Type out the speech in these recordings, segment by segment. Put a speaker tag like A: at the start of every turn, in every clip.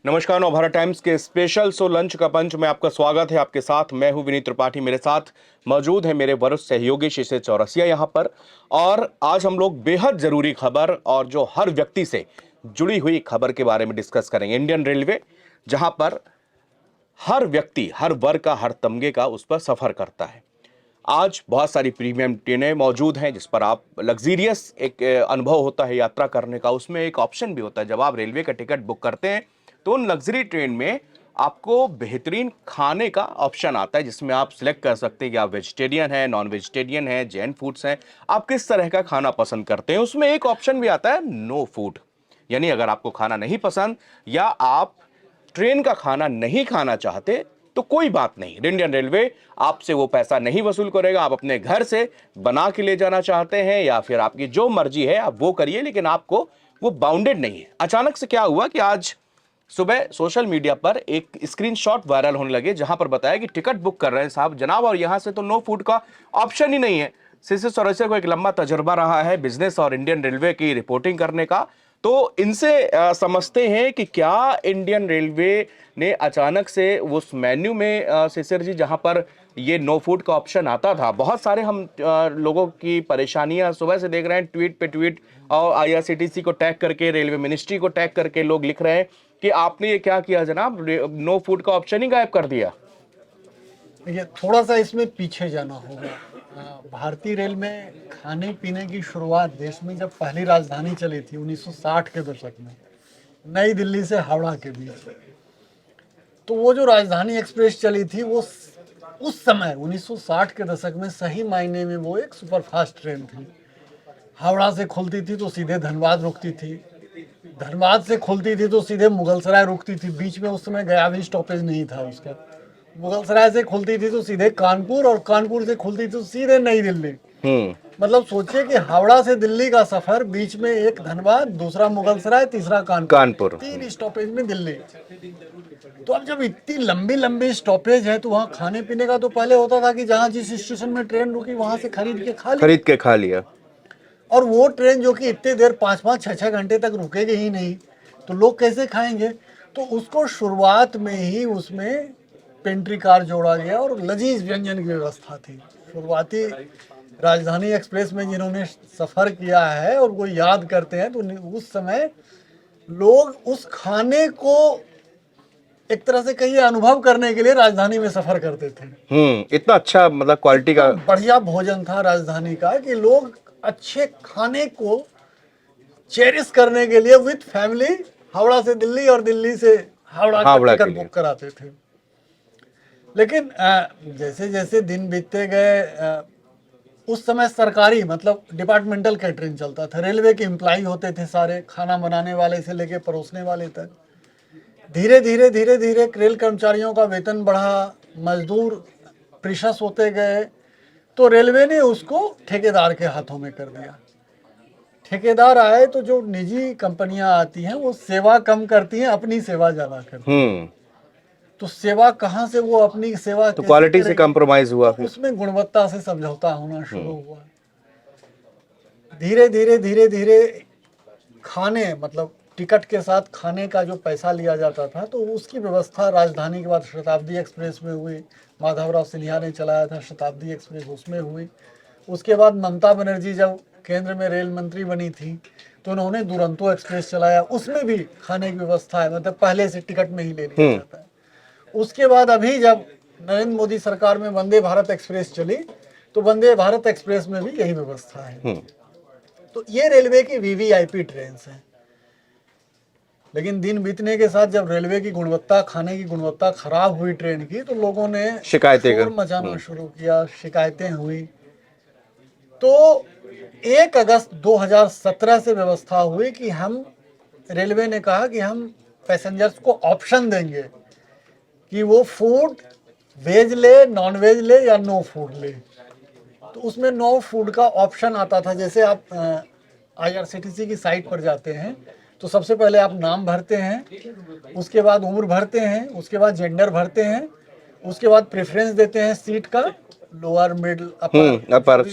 A: नमस्कार, नवभारत टाइम्स के special show lunch का पंच में आपका स्वागत है। आपके साथ मैं हूं विनीत त्रिपाठी। मेरे साथ मौजूद है मेरे वरिष्ठ सहयोगी शिशिर चौरसिया यहां पर। और आज हम लोग बेहद जरूरी खबर और जो हर व्यक्ति से जुड़ी हुई खबर के बारे में डिस्कस करेंगे। इंडियन रेलवे, जहां पर हर व्यक्ति, हर वर्ग का, हर तमगे का उस पर सफर करता है। आज बहुत सारी प्रीमियम ट्रेनें मौजूद हैं जिस पर आप लग्जीरियस एक अनुभव होता है यात्रा करने का। उसमें एक ऑप्शन भी होता है, जब आप रेलवे का टिकट बुक करते हैं तो उन लग्जरी ट्रेन में आपको बेहतरीन खाने का ऑप्शन आता है, जिसमें आप सिलेक्ट कर सकते हैं कि आप वेजिटेरियन हैं, नॉन वेजिटेरियन हैं, जैन फूड्स हैं, आप किस तरह का खाना पसंद करते हैं। उसमें एक ऑप्शन भी आता है नो फूड, यानी अगर आपको खाना नहीं पसंद या आप ट्रेन का खाना नहीं खाना चाहते तो कोई बात नहीं, इंडियन रेलवे आपसे वो पैसा नहीं वसूल करेगा। आप अपने घर से बना के ले जाना चाहते हैं या फिर आपकी जो मर्जी है आप वो करिए, लेकिन आपको वो बाउंडेड नहीं है। अचानक से क्या हुआ कि आज सुबह सोशल मीडिया पर एक स्क्रीनशॉट वायरल होने लगे, जहां पर बताया कि टिकट बुक कर रहे हैं साहब जनाब, और यहां से तो नो फूड का ऑप्शन ही नहीं है। शिशिर चौरसिया को एक लंबा तजुर्बा रहा है बिजनेस और इंडियन रेलवे की रिपोर्टिंग करने का, तो इनसे समझते हैं कि क्या इंडियन रेलवे ने अचानक से उस मेन्यू में शिशिर जी, जहां पर ये नो फूड का ऑप्शन आता था, बहुत सारे हम लोगों की परेशानियां सुबह से देख रहे हैं, ट्वीट पे ट्वीट, और आईआरसीटीसी को टैग करके, रेलवे मिनिस्ट्री को टैग करके लोग लिख रहे हैं कि आपने ये क्या किया जनाब, नो फूड का ऑप्शन ही गायब कर दिया।
B: ये थोड़ा सा इसमें पीछे जाना होगा। भारतीय रेल में खाने पीने की शुरुआत देश में जब पहली राजधानी चली थी 1960 के दशक में, नई दिल्ली से हावड़ा के बीच, तो वो जो राजधानी एक्सप्रेस चली थी वो उस समय 1960 के दशक में सही मायने में वो एक सुपरफास्ट ट्रेन थी। हावड़ा से खुलती थी तो सीधे धनबाद रुकती थी, धनबाद से खुलती थी तो सीधे मुगलसराय रुकती थी, बीच में उस समय गया भी स्टॉपेज नहीं था उसका। मुगलसराय से खुलती थी तो सीधे कानपुर, और कानपुर से खुलती थी तो सीधे नई दिल्ली। मतलब सोचिए कि हावड़ा से दिल्ली का सफर, बीच में एक धनबाद, दूसरा मुगलसराय, तीसरा कानपुर, 3 स्टॉपेज में दिल्ली। तो अब जब इतनी लंबी लंबी स्टॉपेज है तो वहाँ खाने पीने का तो पहले होता था कि जहाँ जिस स्टेशन में ट्रेन रुकी वहां से खरीद के खा लिया। और वो ट्रेन जो कि इतने देर 5-5, 6-6 घंटे तक रुकेगी ही नहीं, तो लोग कैसे खाएंगे। तो उसको शुरुआत में ही उसमें पेंट्री कार जोड़ा गया और लजीज व्यंजन की व्यवस्था थी। शुरुआती राजधानी एक्सप्रेस में जिन्होंने सफ़र किया है और वो याद करते हैं तो उस समय लोग उस खाने को एक तरह से कहीं अनुभव करने के लिए राजधानी में सफ़र करते थे।
A: इतना अच्छा, मतलब क्वालिटी का
B: बढ़िया भोजन था राजधानी का कि लोग अच्छे खाने को चेरिश करने के लिए विद फैमिली हावड़ा से दिल्ली और दिल्ली से हावड़ा का टिकट बुक कराते थे। लेकिन जैसे जैसे दिन बीतते गए, उस समय सरकारी मतलब डिपार्टमेंटल कैटरिंग चलता था, रेलवे के एम्प्लॉय होते थे सारे, खाना बनाने वाले से लेके परोसने वाले तक। धीरे धीरे रेल कर्मचारियों का वेतन बढ़ा, मजदूर प्रीशस होते गए, तो रेलवे ने उसको ठेकेदार के हाथों में कर दिया। ठेकेदार आए तो जो निजी कंपनियां आती हैं वो सेवा कम करती हैं, अपनी सेवा ज्यादा करती हैं। तो सेवा कहाँ से, वो अपनी सेवा
A: तो क्वालिटी से कॉम्प्रोमाइज हुआ,
B: तो उसमें गुणवत्ता से समझौता होना शुरू हुआ। धीरे धीरे खाने, मतलब टिकट के साथ खाने का जो पैसा लिया जाता था, तो उसकी व्यवस्था राजधानी के बाद शताब्दी एक्सप्रेस में हुई। माधवराव सिंधिया ने चलाया था शताब्दी एक्सप्रेस, उसमें हुई। उसके बाद ममता बनर्जी जब केंद्र में रेल मंत्री बनी थी तो उन्होंने दुरंतो एक्सप्रेस चलाया, उसमें भी खाने की व्यवस्था है, मतलब पहले से टिकट में ही ले लिया जाता है। उसके बाद अभी जब नरेंद्र मोदी सरकार में वंदे भारत एक्सप्रेस चली तो वंदे भारत एक्सप्रेस में भी यही व्यवस्था है। तो ये रेलवे की वीवीआईपी ट्रेन है। लेकिन दिन बीतने के साथ जब रेलवे की गुणवत्ता, खाने की गुणवत्ता खराब हुई ट्रेन की, तो लोगों ने शोर मचाना शुरू किया, शिकायतें हुई। तो 1 अगस्त 2017 से व्यवस्था हुई कि हम, रेलवे ने कहा कि हम पैसेंजर्स को ऑप्शन देंगे कि वो फूड वेज ले, नॉन वेज ले या नो फूड ले। तो उसमें नो फूड का ऑप्शन आता था। जैसे आप आईआरसीटीसी की साइट पर जाते हैं तो सबसे पहले आप नाम भरते हैं, उसके बाद उम्र भरते हैं, उसके बाद जेंडर भरते हैं, उसके बाद प्रेफरेंस देते हैं सीट का, lower, middle, upper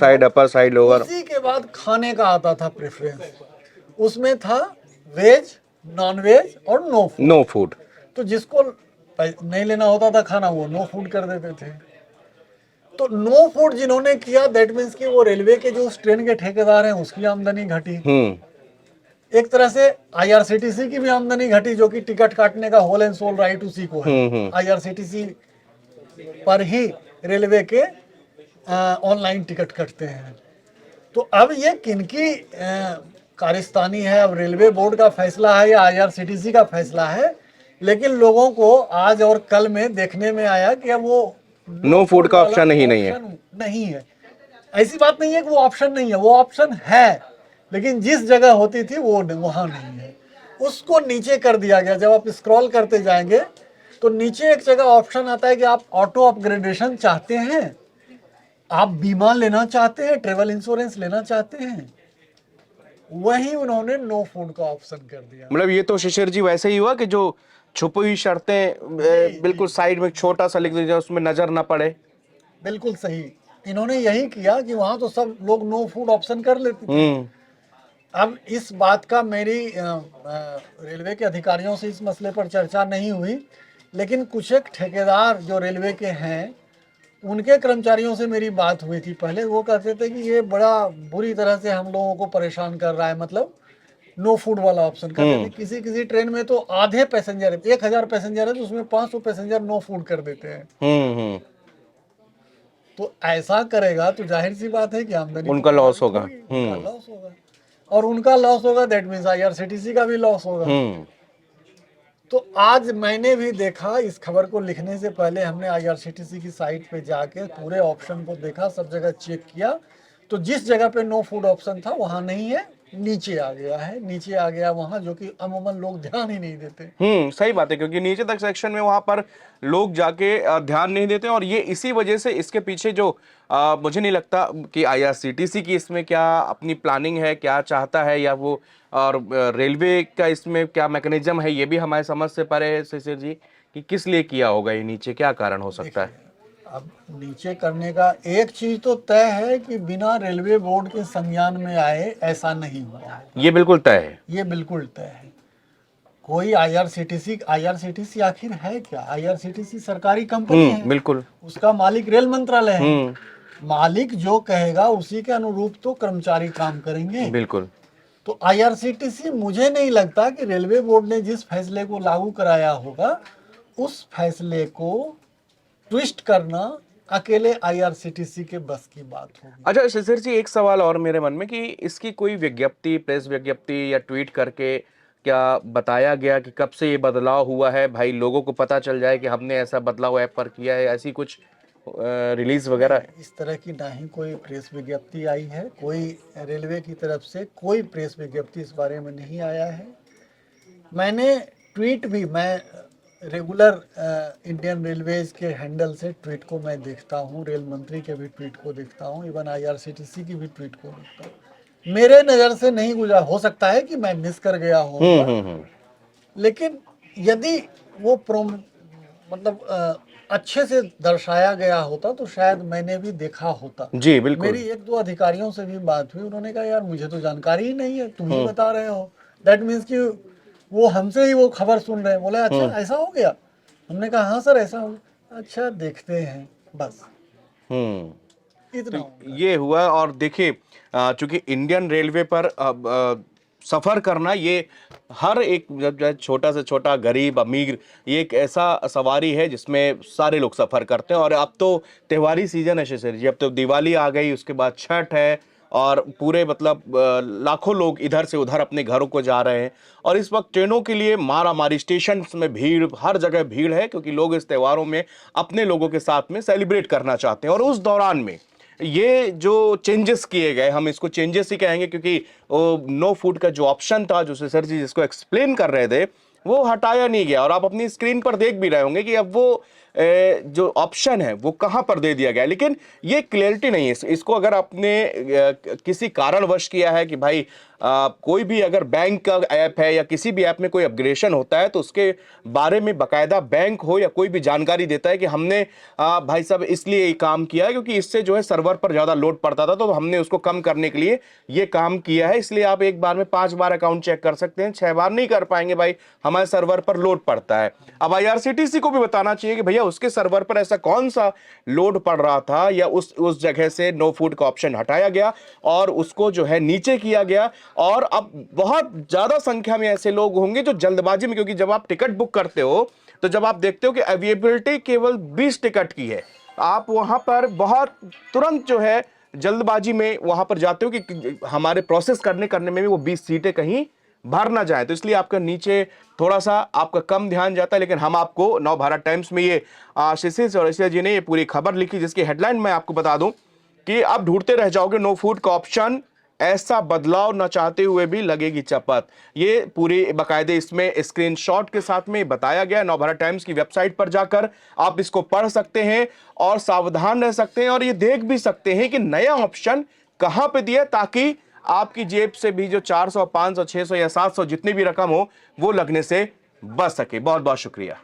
B: side, lower. उसी के बाद खाने का आता था प्रेफरेंस, उसमें था वेज, नॉन वेज और नो फूड। तो जिसको नहीं लेना होता था खाना वो नो फूड कर देते थे। तो नो फूड जिन्होंने किया दैट मीन्स कि वो रेलवे के जो उस ट्रेन के ठेकेदार हैं उसकी आमदनी घटी, एक तरह से आईआरसीटीसी की भी आमदनी घटी, जो कि टिकट काटने का होल एंड सोल राइट उसी को है। आईआरसीटीसी पर ही रेलवे के ऑनलाइन टिकट कटते हैं। तो अब ये किनकी कारस्तानी है, अब रेलवे बोर्ड का फैसला है या आईआरसीटीसी का फैसला है, लेकिन लोगों को आज और कल में देखने में आया कि अब वो
A: नो फूड का ऑप्शन नहीं है।
B: नहीं है। ऐसी बात नहीं है कि वो ऑप्शन नहीं है, वो ऑप्शन है, लेकिन जिस जगह होती थी वो वहां नहीं है, उसको नीचे कर दिया गया। जब आप स्क्रॉल करते जाएंगे तो नीचे एक जगह ऑप्शन आता है कि आप ऑटो अपग्रेडेशन चाहते हैं, आप बीमा लेना चाहते हैं, ट्रेवल इंश्योरेंस लेना चाहते हैं, वही उन्होंने नो फूड का ऑप्शन कर दिया।
A: मतलब ये तो शिशिर जी वैसे ही हुआ कि जो छुपी हुई शर्तें बिल्कुल साइड में छोटा सा लिख दीजिए, उसमें नजर ना पड़े।
B: बिल्कुल सही, इन्होंने यही किया कि वहां तो सब लोग नो फूड ऑप्शन कर लेते थे। अब इस बात का मेरी रेलवे के अधिकारियों से इस मसले पर चर्चा नहीं हुई, लेकिन कुछ एक ठेकेदार जो रेलवे के हैं उनके कर्मचारियों से मेरी बात हुई थी पहले। वो कहते थे कि ये बड़ा बुरी तरह से हम लोगों को परेशान कर रहा है, मतलब नो फूड वाला ऑप्शन कहते थे। किसी किसी ट्रेन में तो आधे पैसेंजर, 1000 पैसेंजर है तो उसमें 500 पैसेंजर नो फूड कर देते हैं। तो ऐसा करेगा तो जाहिर सी बात है कि आमदनी
A: उनका लॉस होगा।
B: उनका लॉस होगा, और उनका लॉस होगा दैट मीन्स आईआरसीटीसी का भी लॉस होगा। तो आज मैंने भी देखा, इस खबर को लिखने से पहले हमने आईआरसीटीसी की साइट पे जाके पूरे ऑप्शन को देखा, सब जगह चेक किया, तो जिस जगह पे नो फूड ऑप्शन था वहां नहीं है, नीचे आ गया है, नीचे आ गया वहां, जो कि अमूमन लोग ध्यान ही नहीं देते।
A: सही बात है, क्योंकि नीचे तक सेक्शन में वहां पर लोग जाके ध्यान नहीं देते, और ये इसी वजह से इसके पीछे जो मुझे नहीं लगता कि आईआरसीटीसी की इसमें क्या अपनी प्लानिंग है, क्या चाहता है, या वो और रेलवे का इसमें क्या मैकेनिज्म है, ये भी हमारे समझ से परे है शिशिर जी, कि किस लिए किया होगा ये, नीचे क्या कारण हो सकता है।
B: अब नीचे करने का एक चीज तो तय है कि बिना रेलवे बोर्ड के संज्ञान में आए ऐसा नहीं हुआ,
A: ये बिल्कुल तय है,
B: ये बिल्कुल तय है। कोई आईआरसीटीसी आखिर है क्या? आईआरसीटीसी सरकारी कंपनी है,
A: बिल्कुल,
B: उसका मालिक रेल मंत्रालय है। मालिक जो कहेगा उसी के अनुरूप तो कर्मचारी काम करेंगे।
A: बिल्कुल।
B: तो आईआरसीटीसी, मुझे नहीं लगता कि रेलवे बोर्ड ने जिस फैसले को लागू कराया होगा उस फैसले को ट्विस्ट करना अकेले आईआरसीटीसी के बस की बात होगी।
A: अच्छा शिशिर जी, एक सवाल और मेरे मन में कि इसकी कोई विज्ञप्ति, प्रेस विज्ञप्ति या ट्वीट करके क्या बताया गया कि कब से ये बदलाव हुआ है, भाई लोगों को पता चल जाए कि हमने ऐसा बदलाव ऐप पर किया है, ऐसी कुछ रिलीज वगैरह है?
B: इस तरह की ना ही कोई प्रेस विज्ञप्ति आई है, कोई रेलवे की तरफ से कोई प्रेस विज्ञप्ति इस बारे में नहीं आया है। मैंने ट्वीट भी, मैं रेगुलर इंडियन रेलवेज के हैंडल से ट्वीट को मैं देखता हूँ, रेल मंत्री के भी ट्वीट को देखता हूँ, इवन आईआरसीटीसी की भी ट्वीट को देखता हूँ। मेरे नज़र से नहीं गुजरा, हो सकता है कि मैं मिस कर गया हूँ, लेकिन यदि वो मतलब अच्छे से दर्शाया गया होता तो शायद मैंने भी देखा होता।
A: जी बिल्कुल।
B: मेरी एक दो अधिकारियों से भी बात हुई, उन्होंने कहा यार मुझे तो जानकारी ही नहीं है, तुम ही बता रहे हो। दैट मीन्स कि वो हमसे ही वो खबर सुन रहे हैं। बोले अच्छा ऐसा हो गया? हमने कहा हाँ सर ऐसा हो गया। अच्छा देखते हैं, बस इतना
A: तो ये हुआ। और देखिए, चूंकि इंडियन रेलवे पर सफर करना, ये हर एक छोटा से छोटा, गरीब अमीर, ये एक ऐसा सवारी है जिसमें सारे लोग सफर करते हैं। और अब तो त्योहारी सीजन है शिशिर जी, अब तो दिवाली आ गई, उसके बाद छठ है, और पूरे मतलब लाखों लोग इधर से उधर अपने घरों को जा रहे हैं। और इस वक्त ट्रेनों के लिए मारा मारी, स्टेशन में भीड़, हर जगह भीड़ है, क्योंकि लोग इस त्योहारों में अपने लोगों के साथ में सेलिब्रेट करना चाहते हैं। और उस दौरान में ये जो चेंजेस किए गए, हम इसको चेंजेस ही कहेंगे, क्योंकि नो फूड का जो ऑप्शन था, जो सर जी जिसको एक्सप्लेन कर रहे थे, वो हटाया नहीं गया। और आप अपनी स्क्रीन पर देख भी रहे होंगे कि अब वो जो ऑप्शन है वो कहां पर दे दिया गया है। लेकिन ये क्लियरिटी नहीं है इसको, अगर आपने किसी कारणवश किया है कि भाई कोई भी अगर बैंक का ऐप है या किसी भी ऐप में कोई अपग्रेडेशन होता है तो उसके बारे में बकायदा बैंक हो या कोई भी जानकारी देता है कि हमने भाई साहब इसलिए ये काम किया है क्योंकि इससे जो है सर्वर पर ज़्यादा लोड पड़ता था, तो हमने उसको कम करने के लिए ये काम किया है। इसलिए आप एक बार में 5 बार अकाउंट चेक कर सकते हैं, 6 बार नहीं कर पाएंगे भाई, हमारे सर्वर पर लोड पड़ता है। अब IRCTC को भी बताना चाहिए कि भैया उसके सर्वर पर ऐसा कौन सा लोड पड़ रहा था या उस जगह से नो फूड का ऑप्शन हटाया गया और उसको जो है नीचे किया गया। और अब बहुत ज्यादा संख्या में ऐसे लोग होंगे जो जल्दबाजी में, क्योंकि जब आप टिकट बुक करते हो तो जब आप देखते हो कि अवेलेबिलिटी केवल 20 टिकट की है, आप वहां पर बहुत तुरंत जो है जल्दबाजी में वहां पर जाते हो कि हमारे प्रोसेस करने में भी वो 20 सीटें कहीं भर ना जाए, तो इसलिए आपका नीचे थोड़ा सा आपका कम ध्यान जाता है। लेकिन हम आपको नवभारत टाइम्स में ये आशीष चौरसिया जी ने ये पूरी खबर लिखी, जिसकी हेडलाइन मैं आपको बता दूं कि आप ढूंढते रह जाओगे नो फूड का ऑप्शन, ऐसा बदलाव न चाहते हुए भी लगेगी चपत। ये पूरी बाकायदे इसमें स्क्रीनशॉट के साथ में बताया गया। नवभारत टाइम्स की वेबसाइट पर जाकर आप इसको पढ़ सकते हैं और सावधान रह सकते हैं और ये देख भी सकते हैं कि नया ऑप्शन कहां पे दिया, ताकि आपकी जेब से भी जो 400, 500, 600 या 700 जितनी भी रकम हो वो लगने से बच सके। बहुत बहुत शुक्रिया।